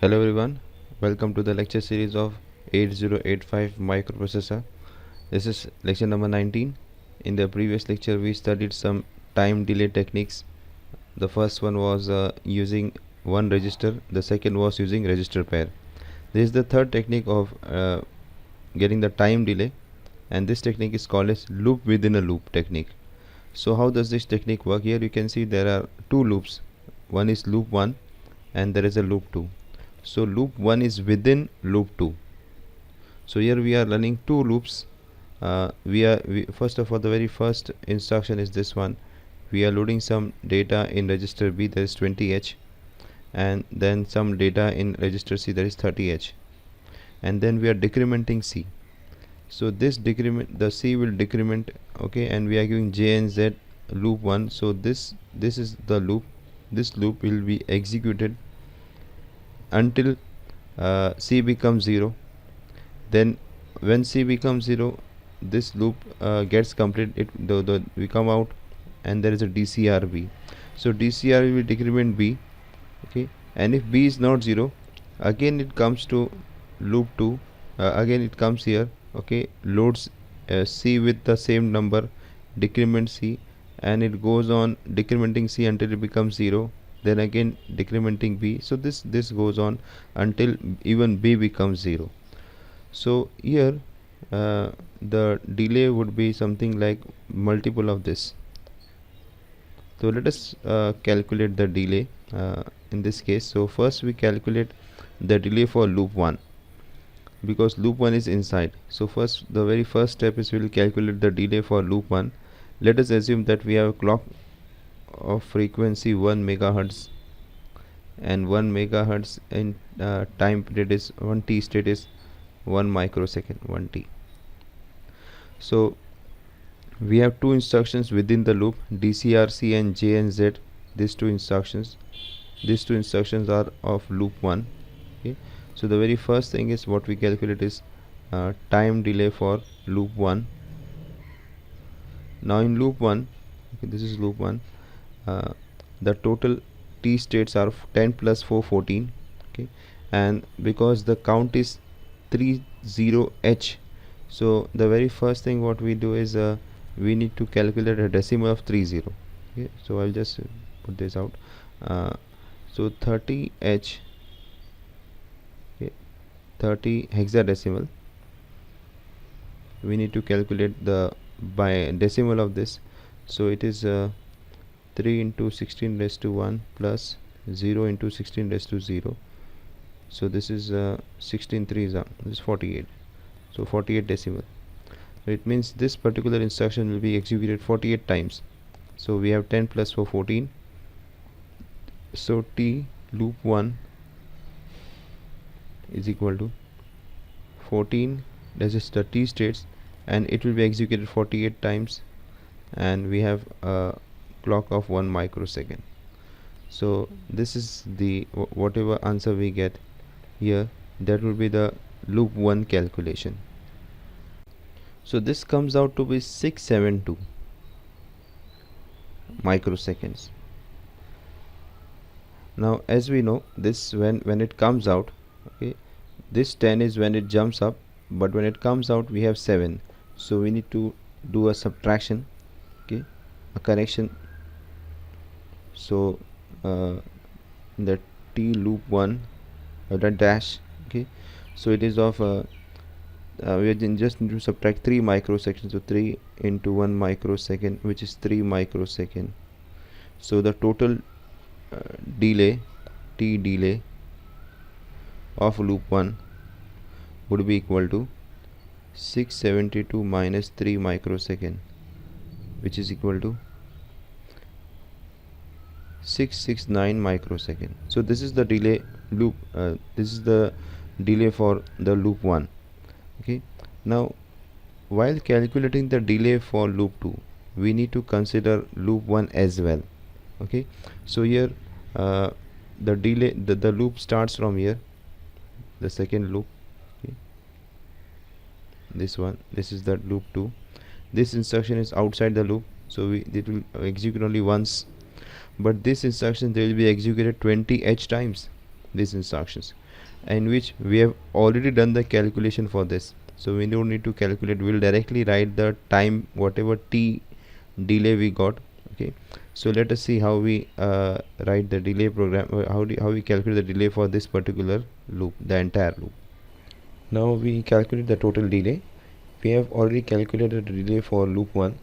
Hello everyone, welcome to the lecture series of 8085 microprocessor. This is lecture number 19. In the previous lecture we studied some time delay techniques. The first one was using one register, the second was using register pair. This is the third technique of getting the time delay, and this technique is called as loop within a loop technique. So how does this technique work? Here you can see there are two loops. One is loop 1 and there is a loop 2. So loop 1 is within loop 2. So here we are running two loops. First of all, the very first instruction is this one. We are loading some data in register B, that is 20H, and then some data in register C, that is 30H, and then we are decrementing C. So this decrement, the C will decrement, okay, and we are giving J and Z loop 1. So this is the loop. This loop will be executed until C becomes 0. Then when C becomes 0, this loop gets completed. We come out and there is a DCRB. So DCRB will decrement B, okay, and if B is not 0, again it comes to loop 2. Again it comes here, okay, loads C with the same number, decrement C, and it goes on decrementing C until it becomes 0. Then again decrementing B. So this goes on until even B becomes 0. So here the delay would be something like multiple of this. So let us calculate the delay in this case. So first we calculate the delay for loop 1, because loop 1 is inside. So the very first step is we will calculate the delay for loop 1. Let us assume that we have a clock of frequency 1 megahertz, and 1 megahertz in time period is 1 t state is 1 microsecond, 1 t. So we have two instructions within the loop, DCRC and J and Z. These two instructions are of loop 1, okay. So the very first thing is what we calculate is time delay for loop 1. Now in loop 1, okay, this is loop 1, the total t states are 10 plus 4, 14, okay, and because the count is 30H, so the very first thing what we do is we need to calculate a decimal of 30, okay. So I'll just put this out. So 30H, okay, 30 hexadecimal, we need to calculate the by decimal of this. So it is 3 into 16 raised to 1 plus 0 into 16 raised to 0. So this is 16 3s, this is 48. So 48 decimal. So it means this particular instruction will be executed 48 times. So we have 10 plus 4, 14. So T loop 1 is equal to 14, that is the T states, and it will be executed 48 times, and we have a clock of 1 microsecond. So this is the whatever answer we get here, that will be the loop 1 calculation. So this comes out to be 672 microseconds. Now as we know, this when it comes out, okay, this 10 is when it jumps up, but when it comes out we have 7. So we need to do a subtraction, okay, a correction. So the T loop 1 the dash, okay, so it is of we just need to subtract 3 microseconds. So 3 into 1 microsecond, which is 3 microsecond. So the total delay, T delay of loop 1 would be equal to 672 minus 3 microsecond, which is equal to 669 microsecond. So this is the delay loop, this is the delay for the loop 1, okay. Now while calculating the delay for loop 2, we need to consider loop 1 as well, okay. So here the delay, the loop starts from here, the second loop, okay. This one, this is the loop 2. This instruction is outside the loop, so it will execute only once, but this instruction they will be executed 20H times, these instructions. in which we have already done the calculation for this, so we don't need to calculate. We'll directly write the time, whatever t delay we got. Okay, so let us see how we write the delay program, how we calculate the delay for this particular loop, the entire loop. Now we calculate the total delay. We have already calculated the delay for loop 1.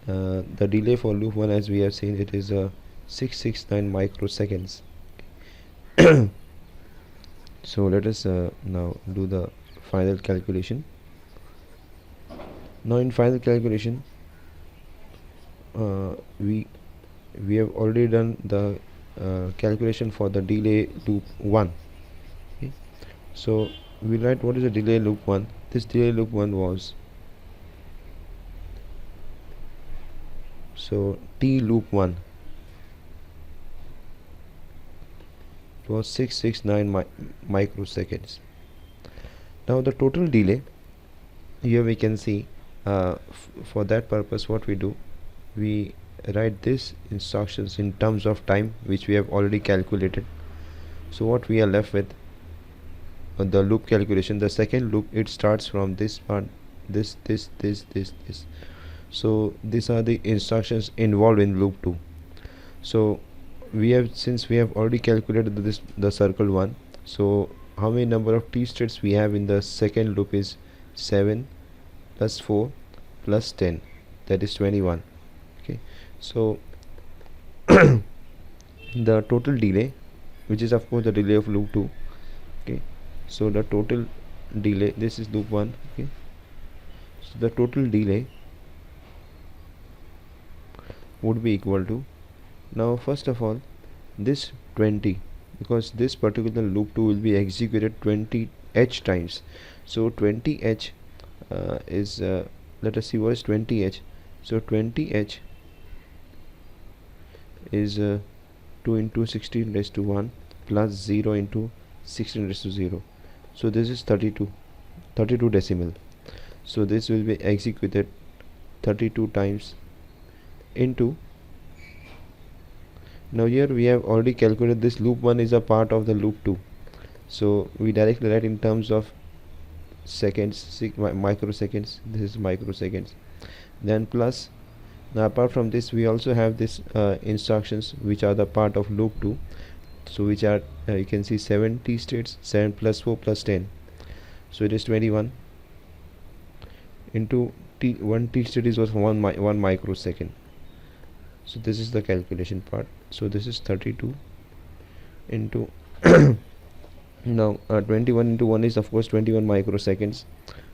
The delay for loop 1, as we have seen, it is 669 microseconds. So let us now do the final calculation. Now in final calculation, we have already done the calculation for the delay loop 1. Okay. So we write what is the delay loop 1. This delay loop 1 was, so t loop 1 was 669 microseconds. Now the total delay, here we can see, for that purpose what we do, we write this instructions in terms of time which we have already calculated. So what we are left with, the loop calculation, the second loop, it starts from this part, this. So these are the instructions involved in loop 2. So we have, since we have already calculated this, the circle 1, so how many number of t states we have in the second loop is 7 plus 4 plus 10, that is 21. Okay, so the total delay, which is of course the delay of loop 2. Okay, so the total delay, this is loop 1. Okay, so the total delay would be equal to, now first of all, this 20, because this particular loop 2 will be executed 20 h times. So 20 h is, let us see what is 20 h. So 20 h is 2 into 16 raised to 1 plus 0 into 16 raised to 0. So this is 32 decimal. So this will be executed 32 times into, now here we have already calculated this loop 1 is a part of the loop 2, so we directly write in terms of seconds, microseconds. This is microseconds. Then plus, now apart from this we also have this instructions which are the part of loop 2, so which are, you can see 7 t states, 7 plus 4 plus 10, so it is 21 into t, 1 t state is was 1 microsecond. So this is the calculation part. So this is 32 into now 21 into 1 is of course 21 microseconds.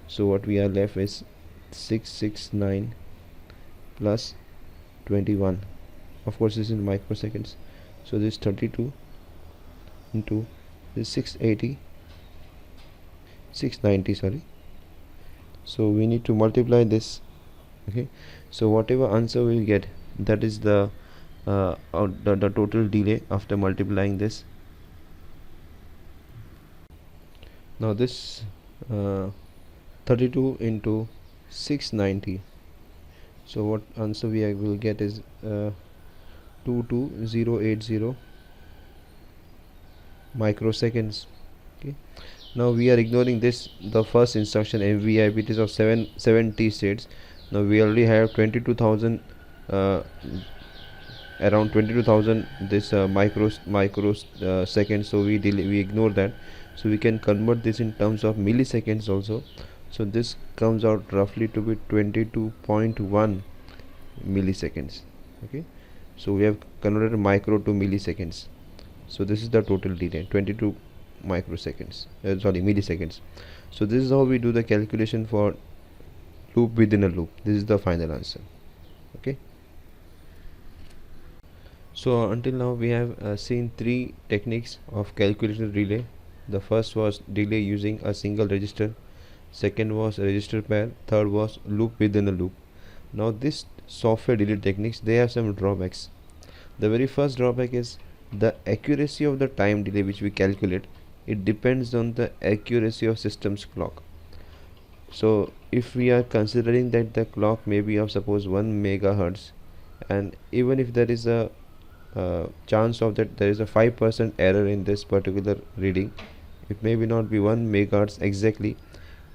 So what we are left is 669 plus 21, of course this is in microseconds. So this 32 into this 690, sorry. So we need to multiply this. Okay, so whatever answer we'll get, that is the total delay after multiplying this. Now this 32 into 690, so what answer we will get is 22080 microseconds. Okay, now we are ignoring this, the first instruction MVIP, it is of 7 t states. Now we already have 22,000 around 22,000 this microseconds, so we ignore that. So we can convert this in terms of milliseconds also. So this comes out roughly to be 22.1 milliseconds. Okay, so we have converted micro to milliseconds. So this is the total delay, 22 microseconds, milliseconds. So this is how we do the calculation for loop within a loop. This is the final answer. Okay, so until now we have seen 3 techniques of calculating delay. The first was delay using a single register, second was register pair, third was loop within a loop. Now this software delay techniques, they have some drawbacks. The very first drawback is the accuracy of the time delay which we calculate. It depends on the accuracy of system's clock. So if we are considering that the clock may be of suppose 1 megahertz, and even if there is a chance of that there is a 5% error in this particular reading, It may be not be 1 megahertz exactly.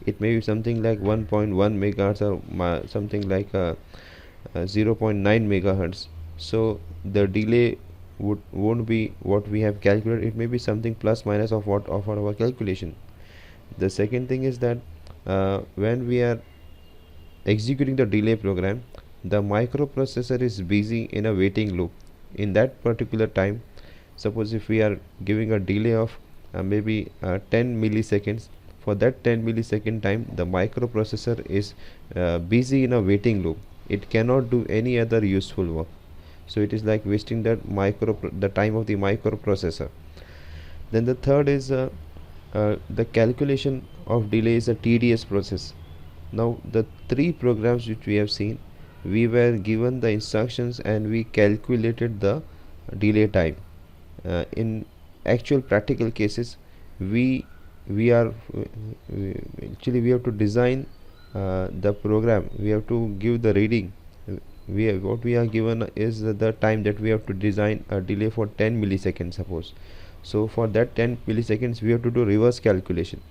It may be something like 1.1 megahertz or something like 0.9 megahertz. So the delay won't be what we have calculated. It may be something plus minus of what of our calculation. The second thing is that when we are executing the delay program, the microprocessor is busy in a waiting loop. In that particular time, suppose if we are giving a delay of maybe 10 milliseconds, for that 10 millisecond time the microprocessor is busy in a waiting loop. It cannot do any other useful work, so it is like wasting the time of the microprocessor. Then the third is the calculation of delay is a tedious process. Now the three programs which we have seen, we were given the instructions and we calculated the delay time. In actual practical cases, we are actually we have to design the program. We have to give the reading. What we are given is the time that we have to design a delay for 10 milliseconds, suppose. So for that 10 milliseconds we have to do reverse calculation.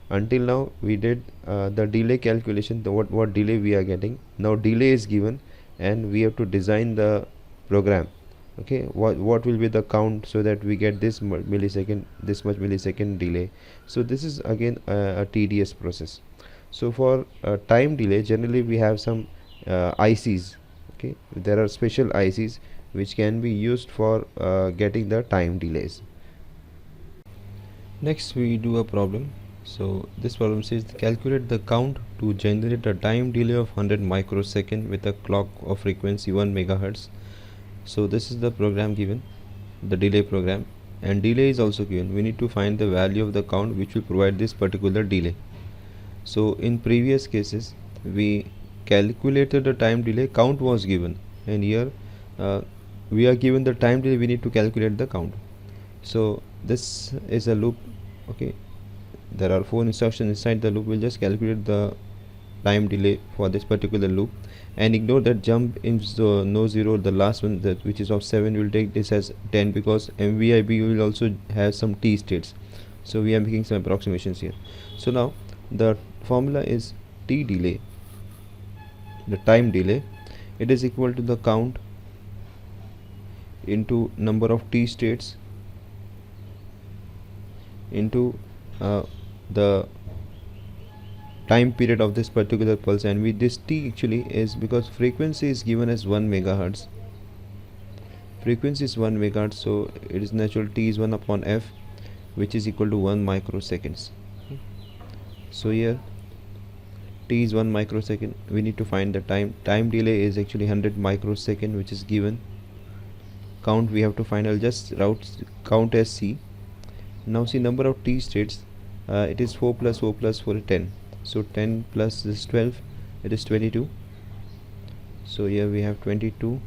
Until now we did the delay calculation, what delay we are getting. Now delay is given and we have to design the program. Okay, what will be the count so that we get this much millisecond delay. So this is again a tedious process. So for time delay, generally we have some ICs. Okay, there are special ICs which can be used for getting the time delays. Next we do a problem. So this problem says calculate the count to generate a time delay of 100 microsecond with a clock of frequency 1 megahertz. So this is the program given, the delay program, and delay is also given. We need to find the value of the count which will provide this particular delay. So in previous cases we calculated the time delay, count was given, and here we are given the time delay, we need to calculate the count. So this is a loop. Okay, there are 4 instructions inside the loop. We'll just calculate the time delay for this particular loop and ignore that jump in the no zero, the last one, that which is of 7. We'll take this as 10 because MVIB will also have some t states, so we are making some approximations here. So now the formula is t delay, the time delay, it is equal to the count into number of t states into the time period of this particular pulse. And with this t actually is because frequency is given as 1 megahertz. Frequency is 1 megahertz, so it is natural t is 1 upon f, which is equal to 1 microseconds. So here t is 1 microsecond. We need to find the time delay is actually 100 microsecond, which is given. Count we have to find. I'll just route count as c. Now see number of t states, it is 4 plus 4 plus 4 is 10. So 10 plus this 12, it is 22. So here we have 22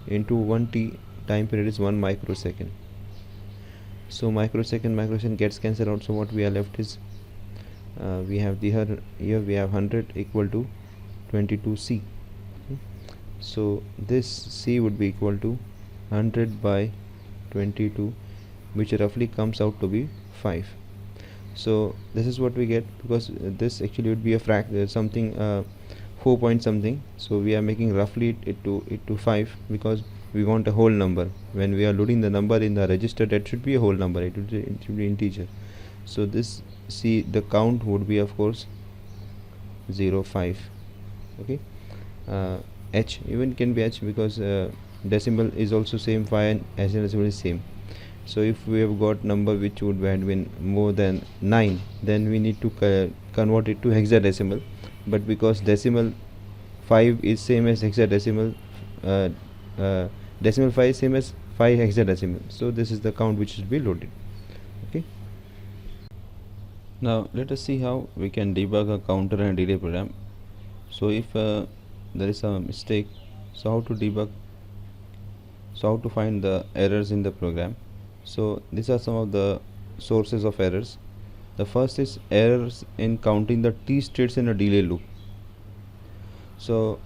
into 1 t, time period is 1 microsecond. So microsecond gets cancelled out. So what we are left is we have here we have 100 equal to 22c. So this c would be equal to 100 by 22, which roughly comes out to be 5. So this is what we get, because this actually would be a something 4 point something. So we are making roughly it to 5 because we want a whole number. When we are loading the number in the register, that should be a whole number, it should be integer. So this, see, the count would be of course 0 5. Okay, h even can be h because decimal is also same, 5 and decimal is same. So if we have got number which would have been more than 9, then we need to convert it to hexadecimal. But because decimal 5 is same as hexadecimal, decimal 5 is same as 5 hexadecimal, so this is the count which should be loaded. Okay, now let us see how we can debug a counter and delay program. So if there is a mistake, so how to debug, so how to find the errors in the program. So these are some of the sources of errors. The first is errors in counting the t states in a delay loop. So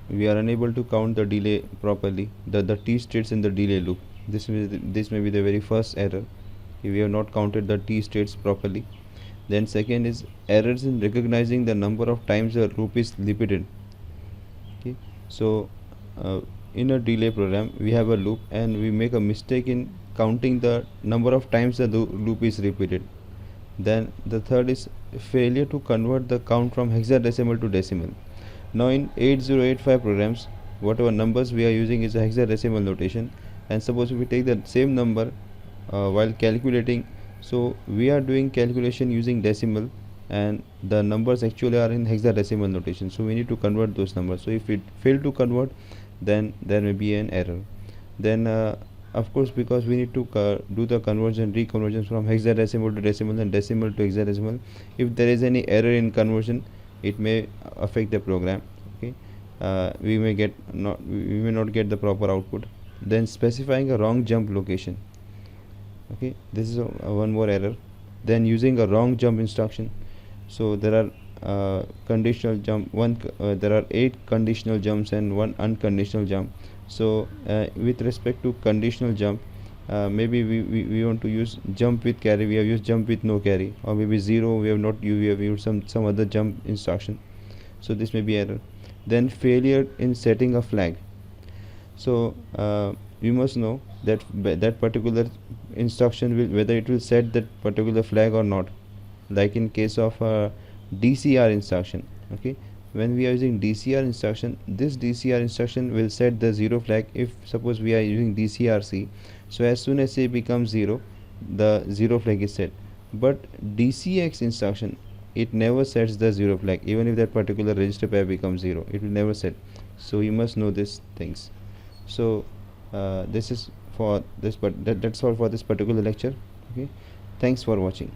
we are unable to count the delay properly, the t states in the delay loop. This may be the very first error. we have not counted the t states properly. Then second is errors in recognizing the number of times a loop is repeated. Okay, so in a delay program we have a loop and we make a mistake in counting the number of times the loop is repeated. Then the third is failure to convert the count from hexadecimal to decimal. Now in 8085 programs, whatever numbers we are using is a hexadecimal notation, and suppose if we take the same number while calculating, so we are doing calculation using decimal and the numbers actually are in hexadecimal notation, so we need to convert those numbers. So if it fail to convert, then there may be an error. Then of course, because we need to do the conversion reconversion from hexadecimal to decimal and decimal to hexadecimal, if there is any error in conversion, it may affect the program. Okay, we may not get the proper output. Then specifying a wrong jump location. Okay, this is one more error. Then using a wrong jump instruction. So there are conditional jump there are 8 conditional jumps and 1 unconditional jump. So with respect to conditional jump, maybe we want to use jump with carry, we have used jump with no carry, or maybe 0 we have not used, we have used some other jump instruction, so this may be error. Then failure in setting a flag. So we must know that that particular instruction will, whether it will set that particular flag or not, like in case of DCR instruction. Okay, when we are using DCR instruction, this DCR instruction will set the 0 flag. If suppose we are using DCRC, so as soon as C becomes 0, the 0 flag is set. But DCX instruction, it never sets the 0 flag. Even if that particular register pair becomes 0, it will never set. So you must know these things. So this is for this, but that's all for this particular lecture. Okay, thanks for watching.